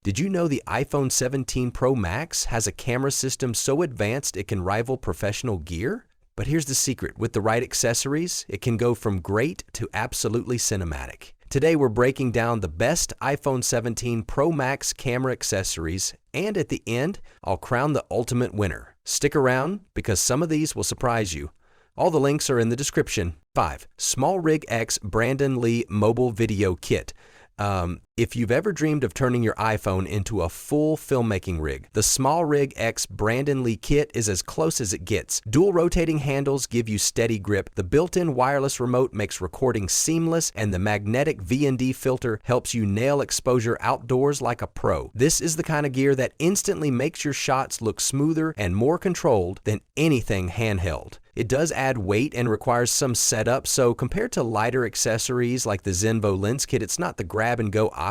Did you know the iPhone 17 Pro Max has a camera system so advanced it can rival professional gear? But here's the secret. With the right accessories, it can go from great to absolutely cinematic. Today, we're breaking down the best iPhone 17 Pro Max camera accessories, and at the end, I'll crown the ultimate winner. Stick around, because some of these will surprise you. All the links are in the description. 5. SmallRig X Brandon Lee Mobile Video Kit. If you've ever dreamed of turning your iPhone into a full filmmaking rig, the SmallRig X Brandon Lee Kit is as close as it gets. Dual rotating handles give you steady grip, the built-in wireless remote makes recording seamless, and the magnetic V&D filter helps you nail exposure outdoors like a pro. This is the kind of gear that instantly makes your shots look smoother and more controlled than anything handheld. It does add weight and requires some setup, so compared to lighter accessories like the Xenvo Lens Kit, it's not the grab-and-go option.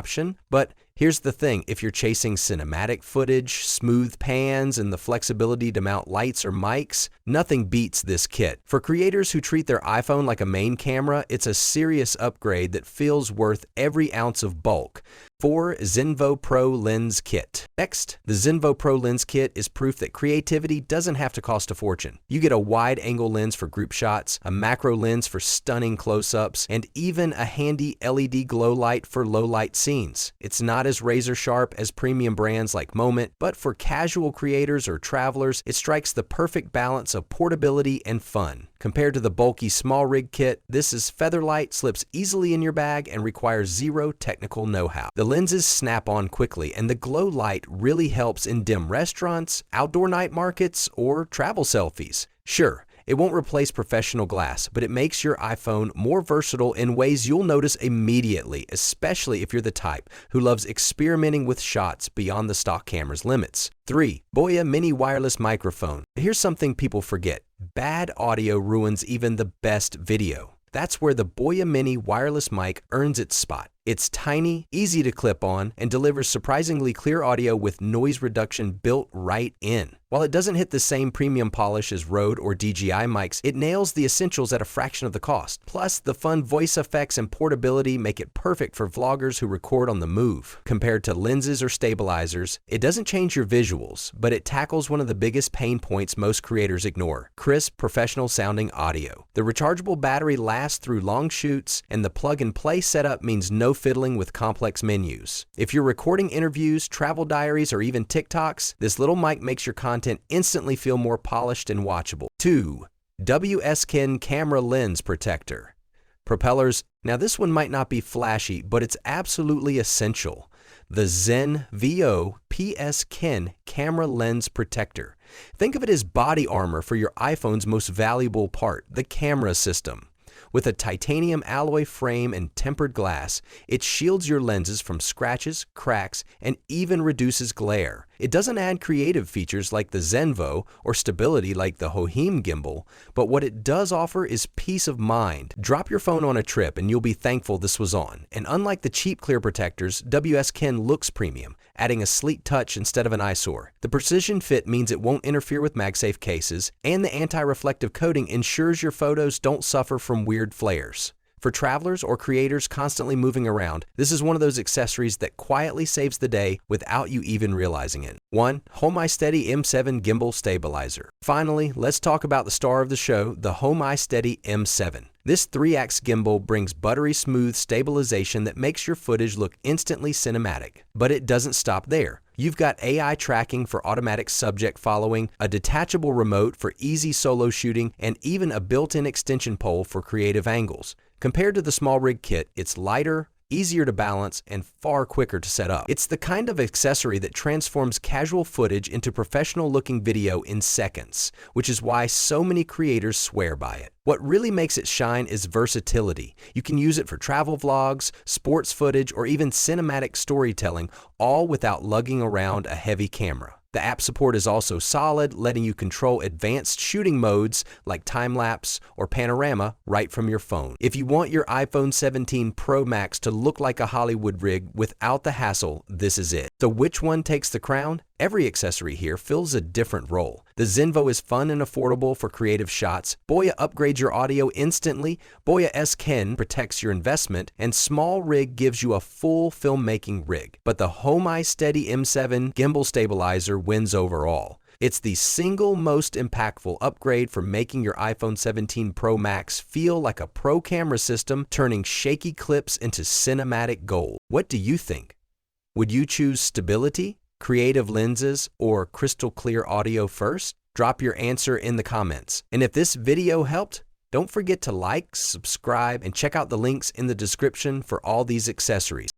But here's the thing, if you're chasing cinematic footage, smooth pans, and the flexibility to mount lights or mics, nothing beats this kit. For creators who treat their iPhone like a main camera, it's a serious upgrade that feels worth every ounce of bulk. 4. Xenvo Pro Lens Kit. Next, the Xenvo Pro Lens Kit is proof that creativity doesn't have to cost a fortune. You get a wide-angle lens for group shots, a macro lens for stunning close-ups, and even a handy LED glow light for low-light scenes. It's not as razor-sharp as premium brands like Moment, but for casual creators or travelers, it strikes the perfect balance of portability and fun. Compared to the bulky SmallRig kit, this is featherlight, slips easily in your bag, and requires zero technical know-how. The lenses snap on quickly, and the glow light really helps in dim restaurants, outdoor night markets, or travel selfies. Sure, it won't replace professional glass, but it makes your iPhone more versatile in ways you'll notice immediately, especially if you're the type who loves experimenting with shots beyond the stock camera's limits. 3. BOYA Mini Wireless Microphone. Here's something people forget. Bad audio ruins even the best video. That's where the BOYA Mini wireless mic earns its spot. It's tiny, easy to clip on, and delivers surprisingly clear audio with noise reduction built right in. While it doesn't hit the same premium polish as Rode or DJI mics, it nails the essentials at a fraction of the cost. Plus, the fun voice effects and portability make it perfect for vloggers who record on the move. Compared to lenses or stabilizers, it doesn't change your visuals, but it tackles one of the biggest pain points most creators ignore: crisp, professional-sounding audio. The rechargeable battery lasts through long shoots, and the plug-and-play setup means no fiddling with complex menus. If you're recording interviews, travel diaries, or even TikToks, this little mic makes your content instantly feel more polished and watchable. 2. WSKEN Camera Lens Protector. Propellers. Now this one might not be flashy, but it's absolutely essential. The Xenvo PSKEN Camera Lens Protector. Think of it as body armor for your iPhone's most valuable part, the camera system. With a titanium alloy frame and tempered glass, it shields your lenses from scratches, cracks, and even reduces glare. It doesn't add creative features like the Xenvo or stability like the Hohem gimbal, but what it does offer is peace of mind. Drop your phone on a trip and you'll be thankful this was on. And unlike the cheap clear protectors, WSKEN looks premium, adding a sleek touch instead of an eyesore. The precision fit means it won't interfere with MagSafe cases, and the anti-reflective coating ensures your photos don't suffer from weird flares. For travelers or creators constantly moving around, this is one of those accessories that quietly saves the day without you even realizing it. 1. Hohem iSteady M7 Gimbal Stabilizer. Finally, let's talk about the star of the show, the Hohem iSteady M7. This 3-ax gimbal brings buttery smooth stabilization that makes your footage look instantly cinematic. But it doesn't stop there. You've got AI tracking for automatic subject following, a detachable remote for easy solo shooting, and even a built-in extension pole for creative angles. Compared to the SmallRig kit, it's lighter, easier to balance, and far quicker to set up. It's the kind of accessory that transforms casual footage into professional-looking video in seconds, which is why so many creators swear by it. What really makes it shine is versatility. You can use it for travel vlogs, sports footage, or even cinematic storytelling, all without lugging around a heavy camera. The app support is also solid, letting you control advanced shooting modes like time-lapse or panorama right from your phone. If you want your iPhone 17 Pro Max to look like a Hollywood rig without the hassle, this is it. So which one takes the crown? Every accessory here fills a different role. The Xenvo is fun and affordable for creative shots. BOYA upgrades your audio instantly. WSKEN protects your investment. And SmallRig gives you a full filmmaking rig. But the Hohem iSteady M7 Gimbal Stabilizer wins overall. It's the single most impactful upgrade for making your iPhone 17 Pro Max feel like a pro camera system, turning shaky clips into cinematic gold. What do you think? Would you choose stability, creative lenses, or crystal clear audio first? Drop your answer in the comments. And if this video helped, don't forget to like, subscribe, and check out the links in the description for all these accessories.